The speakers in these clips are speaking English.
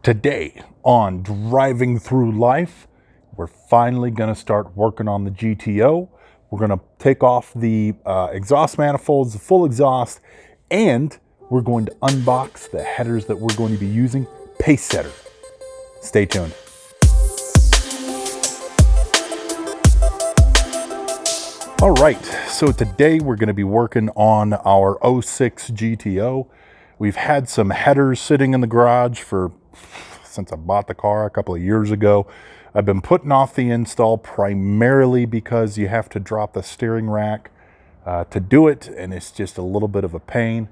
Today on Driving Through Life, we're finally going to start working on the GTO. We're going to take off the exhaust manifolds, the full exhaust, and we're going to unbox the headers that we're going to be using. Pace setter. Stay tuned. All right, so today we're going to be working on our 06 GTO. We've had some headers sitting in the garage since I bought the car a couple of years ago. I've been putting off the install primarily because you have to drop the steering rack to do it, and it's just a little bit of a pain.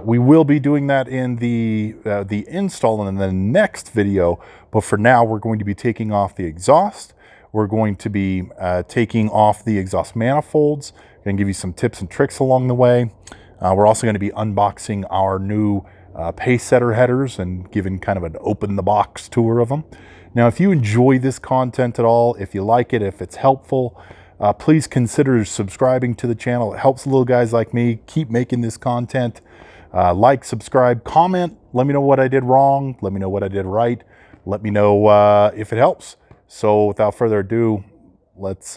We will be doing that in the install in the next video, but for now we're going to be taking off the exhaust. We're going to be taking off the exhaust manifolds and give you some tips and tricks along the way. We're also going to be unboxing our new pace setter headers and giving kind of an open the box tour of them. Now, if you enjoy this content at all, if you like it, if it's helpful, please consider subscribing to the channel. It helps little guys like me keep making this content. Like, subscribe, comment, let me know what I did wrong, let me know what I did right, let me know if it helps. So without further ado, let's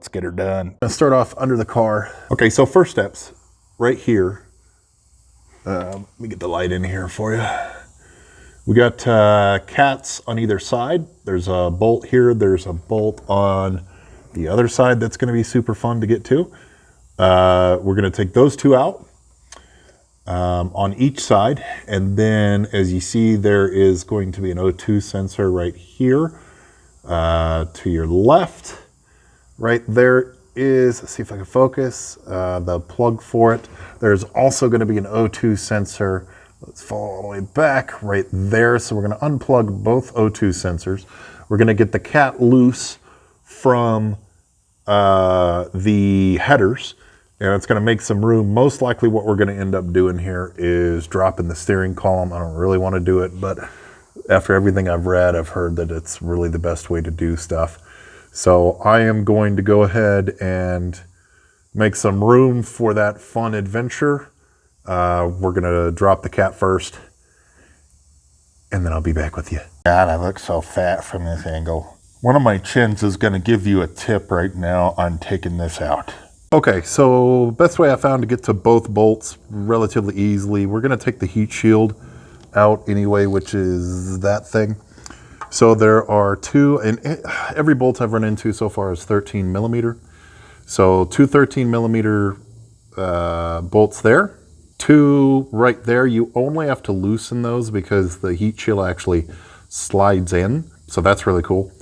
get her done. Let's start off under the car. Okay, so first steps right here. Let me get the light in here for you. We got cats on either side. There's a bolt here. There's a bolt on the other side that's going to be super fun to get to. We're going to take those two out on each side. And then as you see, there is going to be an O2 sensor right here to your left. Right there is, let's see if I can focus, the plug for it. There's also going to be an O2 sensor. Let's follow all the way back right there. So we're going to unplug both O2 sensors. We're going to get the cat loose from the headers, and it's going to make some room. Most likely what we're going to end up doing here is dropping the steering column. I don't really want to do it, but after everything I've read, I've heard that it's really the best way to do stuff. So I am going to go ahead and make some room for that fun adventure. We're going to drop the cat first, and then I'll be back with you. God, I look so fat from this angle. One of my chins is going to give you a tip right now on taking this out. Okay, so best way I found to get to both bolts relatively easily, we're going to take the heat shield out anyway, which is that thing. So there are two, and every bolt I've run into so far is 13 millimeter. So two 13 millimeter bolts there. Two right there. You only have to loosen those because the heat shield actually slides in. So that's really cool.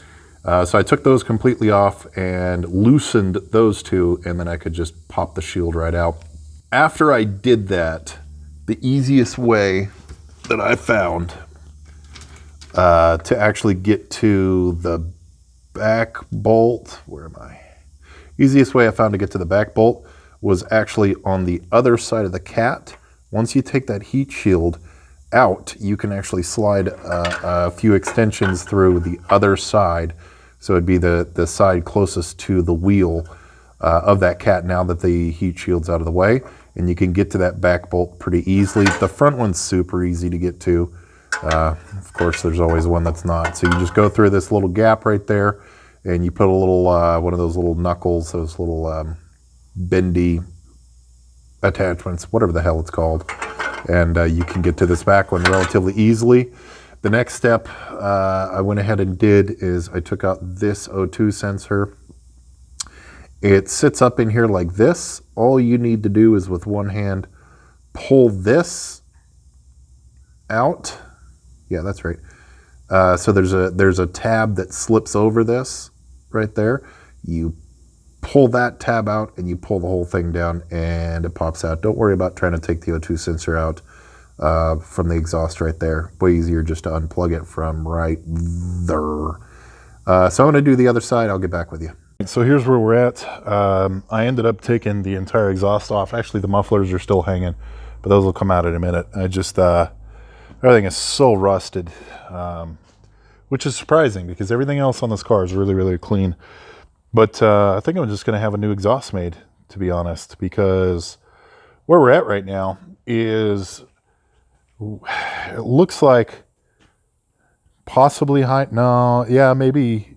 So I took those completely off and loosened those two, and then I could just pop the shield right out. After I did that, the easiest way that I found to actually get to the back bolt, where am I? Easiest way I found to get to the back bolt was actually on the other side of the cat. Once you take that heat shield out, you can actually slide a few extensions through the other side. So it'd be the side closest to the wheel of that cat now that the heat shield's out of the way. And you can get to that back bolt pretty easily. The front one's super easy to get to. Of course, there's always one that's not. So you just go through this little gap right there, and you put a little, one of those little knuckles, those little bendy attachments, whatever the hell it's called. And you can get to this back one relatively easily. The next step I went ahead and did is I took out this O2 sensor. It sits up in here like this. All you need to do is with one hand pull this out. Yeah, that's right. So there's a tab that slips over this right there. You pull that tab out and you pull the whole thing down and it pops out. Don't worry about trying to take the O2 sensor out from the exhaust right there. Way easier just to unplug it from right there. So I'm going to do the other side. I'll get back with you. So here's where we're at. I ended up taking the entire exhaust off. Actually, the mufflers are still hanging, but those will come out in a minute. I just, everything is so rusted, which is surprising because everything else on this car is really, really clean. But I think I'm just going to have a new exhaust made, to be honest, because where we're at right now is, it looks like possibly high. No, yeah, maybe.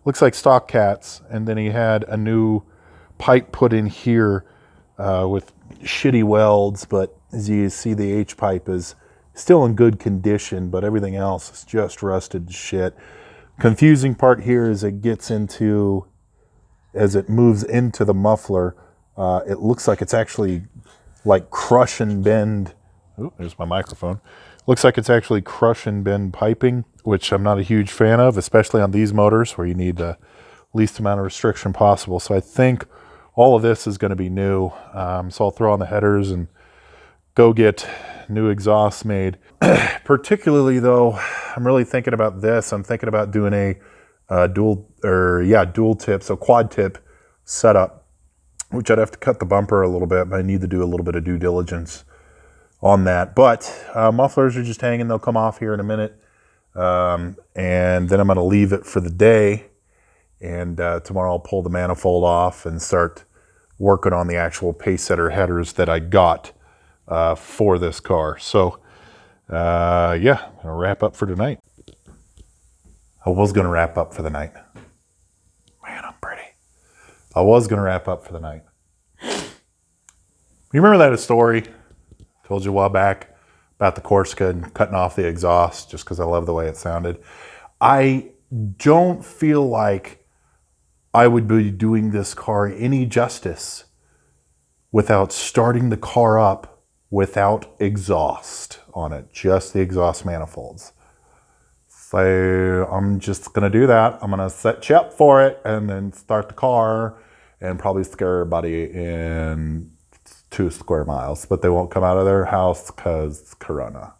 Looks like stock cats. And then he had a new pipe put in here with shitty welds. But as you see, the H pipe is still in good condition, but everything else is just rusted shit. Confusing part here is it gets into, as it moves into the muffler, it looks like it's actually like crush and bend. Oh, there's my microphone. Looks like it's actually crush and bend piping, which I'm not a huge fan of, especially on these motors where you need the least amount of restriction possible. So I think all of this is going to be new. So I'll throw on the headers and go get new exhausts made. Particularly though, I'm really thinking about this. I'm thinking about doing a dual tip, so quad tip setup, which I'd have to cut the bumper a little bit, but I need to do a little bit of due diligence on that. But mufflers are just hanging. They'll come off here in a minute. And then I'm going to leave it for the day. And tomorrow I'll pull the manifold off and start working on the actual pace setter headers that I got for this car. So yeah, I'm going to wrap up for tonight. I was going to wrap up for the night. Man, I'm pretty. I was going to wrap up for the night. You remember that story I told you a while back about the Corsica and cutting off the exhaust just because I love the way it sounded? I don't feel like I would be doing this car any justice without starting the car up without exhaust on it, just the exhaust manifolds. So I'm just gonna do that. I'm gonna set you up for it and then start the car and probably scare everybody in 2 square miles, but they won't come out of their house because Corona.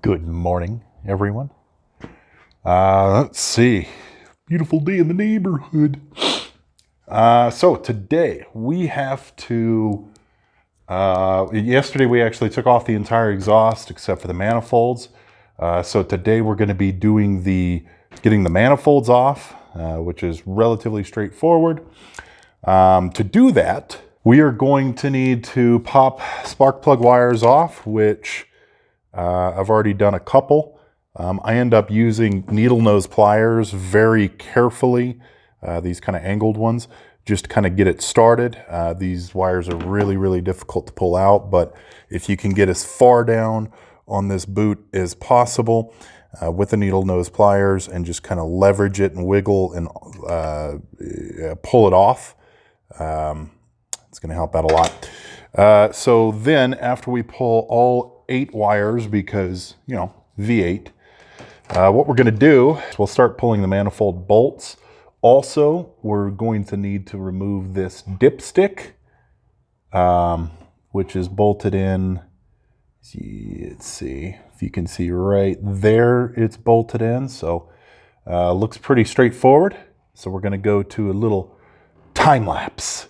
Good morning, everyone. Let's see. Beautiful day in the neighborhood. So today we have to, yesterday we actually took off the entire exhaust except for the manifolds. So today we're going to be doing getting the manifolds off, which is relatively straightforward. To do that, we are going to need to pop spark plug wires off, which I've already done a couple. I end up using needle nose pliers very carefully, these kind of angled ones, just to kind of get it started. These wires are really, really difficult to pull out, but if you can get as far down on this boot as possible with the needle nose pliers and just kind of leverage it and wiggle and pull it off, it's going to help out a lot. So then after we pull all 8 wires, because, you know, V8, what we're going to do is we'll start pulling the manifold bolts. Also, we're going to need to remove this dipstick, which is bolted in. Let's see if you can see right there, it's bolted in. So looks pretty straightforward. So we're going to go to a little time lapse.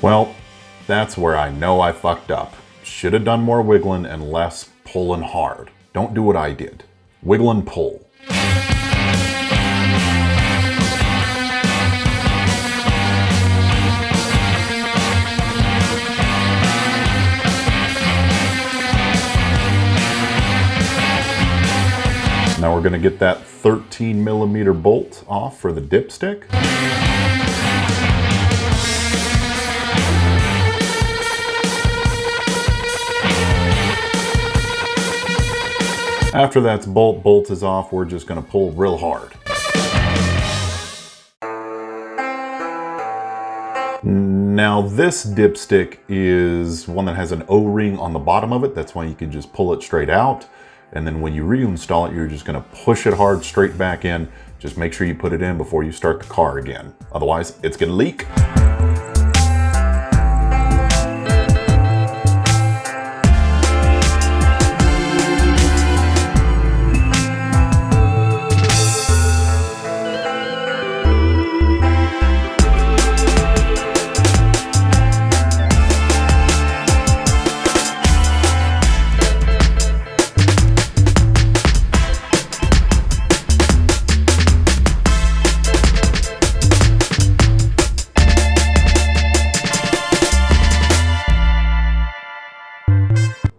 Well, that's where I know I fucked up. Should have done more wiggling and less pulling hard. Don't do what I did. Wiggle and pull. we're going to get that 13mm bolt off for the dipstick. After that bolt is off, we're just going to pull real hard. Now this dipstick is one that has an O-ring on the bottom of it. That's why you can just pull it straight out. And then when you reinstall it, you're just going to push it hard straight back in. Just make sure you put it in before you start the car again. Otherwise, it's going to leak.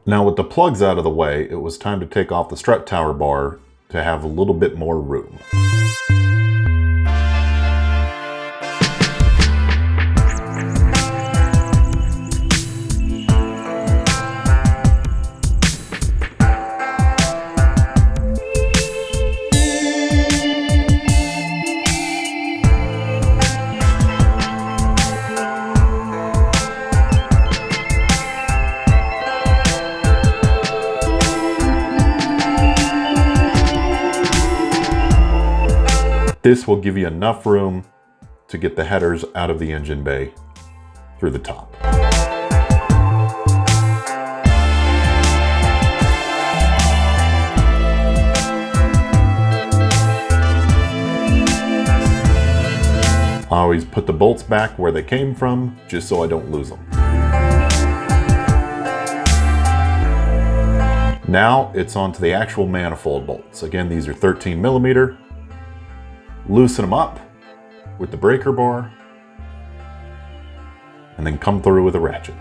Now with the plugs out of the way, it was time to take off the strut tower bar to have a little bit more room. This will give you enough room to get the headers out of the engine bay through the top. I always put the bolts back where they came from, just so I don't lose them. Now it's on to the actual manifold bolts. Again, these are 13mm. Loosen them up with the breaker bar, and then come through with a ratchet.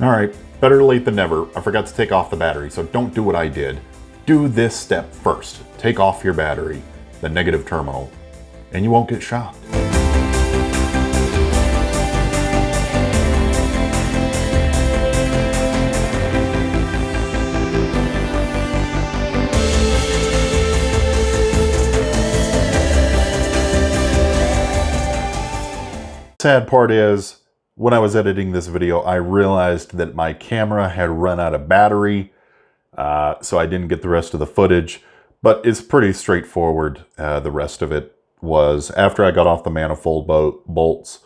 All right, better late than never. I forgot to take off the battery, so don't do what I did. Do this step first. Take off your battery, the negative terminal, and you won't get shocked. Sad part is, when I was editing this video, I realized that my camera had run out of battery, so I didn't get the rest of the footage, but it's pretty straightforward. The rest of it was, after I got off the manifold bolts,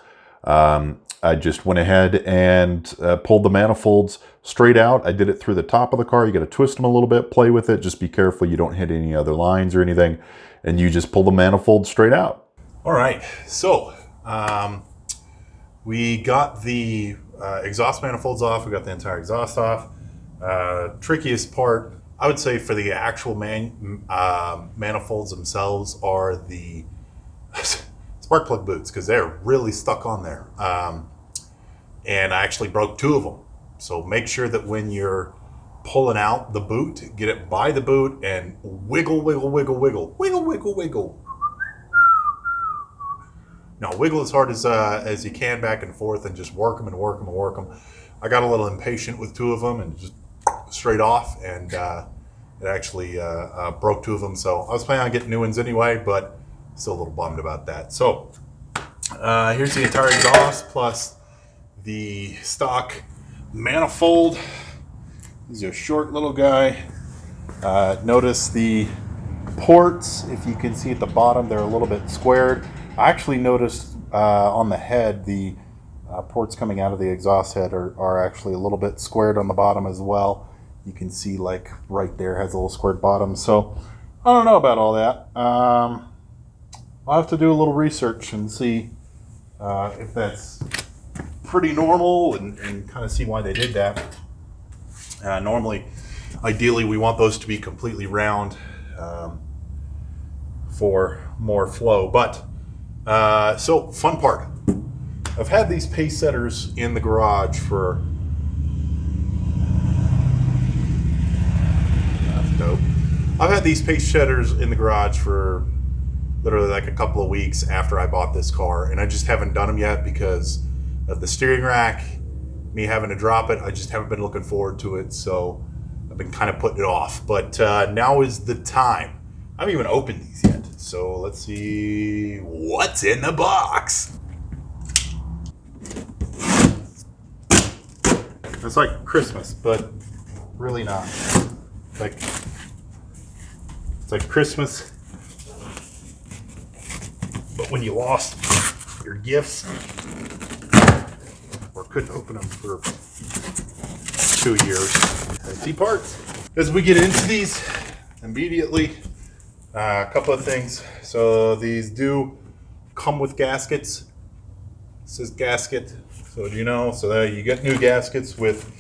I just went ahead and pulled the manifolds straight out. I did it through the top of the car. You got to twist them a little bit, play with it. Just be careful you don't hit any other lines or anything, and you just pull the manifold straight out. All right, so we got the exhaust manifolds off. We got the entire exhaust off. Trickiest part, I would say, for the actual manifolds themselves are the spark plug boots, because they're really stuck on there. And I actually broke 2 of them. So make sure that when you're pulling out the boot, get it by the boot and wiggle, wiggle, wiggle, wiggle, wiggle, wiggle, wiggle. Now wiggle as hard as you can back and forth, and just work them and work them and work them. I got a little impatient with 2 of them and just straight off, and it actually broke 2 of them. So I was planning on getting new ones anyway, but still a little bummed about that. So here's the entire exhaust plus the stock manifold. This is a short little guy. Notice the ports, if you can see at the bottom, they're a little bit squared. I actually noticed on the head, the ports coming out of the exhaust head are actually a little bit squared on the bottom as well. You can see, like right there has a little squared bottom. So I don't know about all that. I'll have to do a little research and see if that's pretty normal and kind of see why they did that. Normally, ideally, we want those to be completely round for more flow. But, so fun part. I've had these pace setters in the garage for, that's dope. I've had these pace setters in the garage for literally like a couple of weeks after I bought this car, and I just haven't done them yet because of the steering rack, me having to drop it. I just haven't been looking forward to it, so I've been kind of putting it off. But now is the time. I haven't even opened these yet, so let's see what's in the box. It's like Christmas, but really not. It's like Christmas, but when you lost your gifts or couldn't open them for 2 years. Empty parts. As we get into these, immediately, a couple of things. So these do come with gaskets. It says gasket, so do you know? So there you get new gaskets with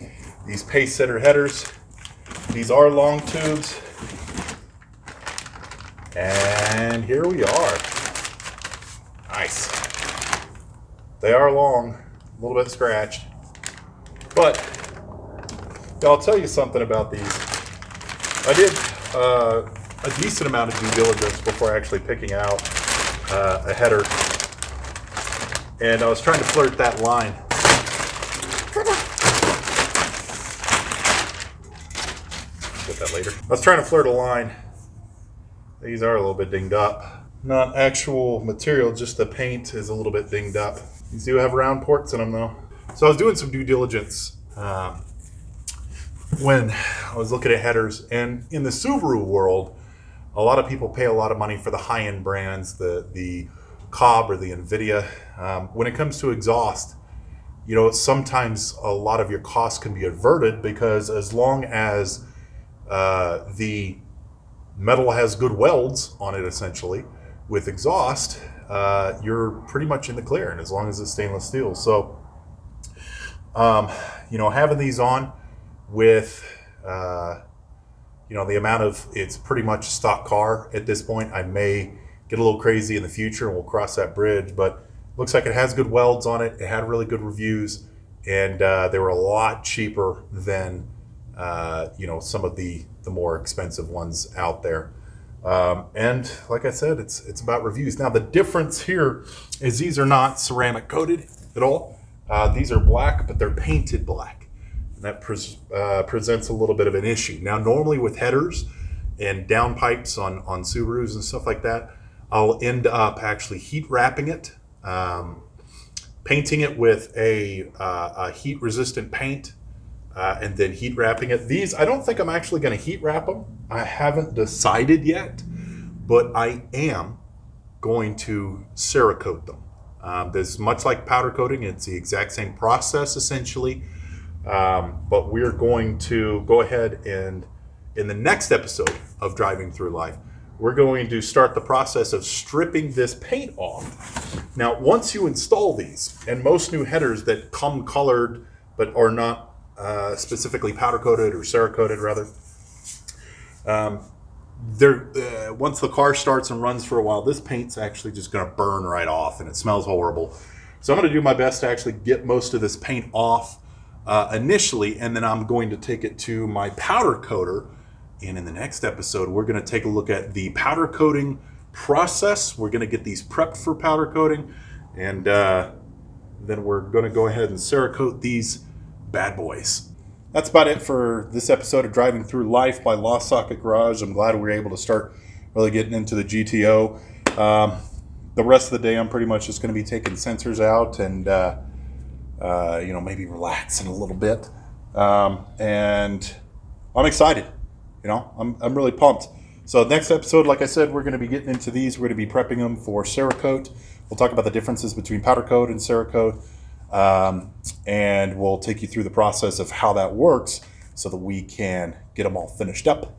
these pace setter headers. These are long tubes. And here we are. Nice. They are long, a little bit scratched. But I'll tell you something about these. I did a decent amount of due diligence before actually picking out a header. And I was trying to flirt that line. Get that later. I was trying to flirt a line. These are a little bit dinged up. Not actual material, just the paint is a little bit dinged up. These do have round ports in them though. So I was doing some due diligence when I was looking at headers, and in the Subaru world, a lot of people pay a lot of money for the high-end brands, the Cobb or the NVIDIA. When it comes to exhaust, you know, sometimes a lot of your costs can be averted because as long as the metal has good welds on it, essentially, with exhaust, you're pretty much in the clear, and as long as it's stainless steel. So, you know, having these on with, you know, the amount of, it's pretty much a stock car at this point. I may get a little crazy in the future, and we'll cross that bridge, but looks like it has good welds on it. It had really good reviews, and they were a lot cheaper than, you know, some of the more expensive ones out there. And like I said, it's about reviews. Now the difference here is these are not ceramic coated at all. These are black, but they're painted black. And that presents a little bit of an issue. Now normally with headers and downpipes on Subarus and stuff like that, I'll end up actually heat wrapping it, painting it with a heat resistant paint, and then heat wrapping it. These, I don't think I'm actually going to heat wrap them. I haven't decided yet, but I am going to Cerakote them. There's much like powder coating. It's the exact same process essentially, but we're going to go ahead and in the next episode of Driving Through Life, we're going to start the process of stripping this paint off. Now, once you install these, and most new headers that come colored but are not specifically powder coated or Cerakoted rather, once the car starts and runs for a while, this paint's actually just going to burn right off, and it smells horrible. So I'm going to do my best to actually get most of this paint off initially, and then I'm going to take it to my powder coater. And in the next episode, we're going to take a look at the powder coating process. We're going to get these prepped for powder coating, and then we're going to go ahead and Cerakote these bad boys. That's about it for this episode of Driving Through Life by Lost Socket Garage. I'm glad we were able to start really getting into the GTO. The rest of the day, I'm pretty much just going to be taking sensors out and you know, maybe relaxing a little bit. And I'm excited. You know, I'm really pumped. So next episode, like I said, we're going to be getting into these. We're going to be prepping them for Cerakote. We'll talk about the differences between powder coat and Cerakote. And we'll take you through the process of how that works so that we can get them all finished up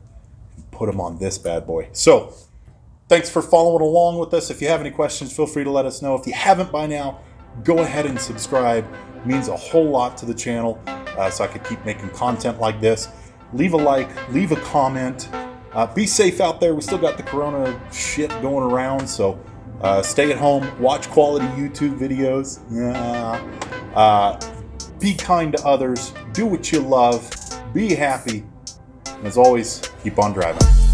and put them on this bad boy. So thanks for following along with us. If you have any questions, feel free to let us know. If you haven't by now, go ahead and subscribe. It means a whole lot to the channel, so I could keep making content like this. Leave a like, leave a comment. Be safe out there. We still got the corona shit going around, so stay at home, watch quality YouTube videos. Be kind to others, do what you love, be happy, and as always, keep on driving.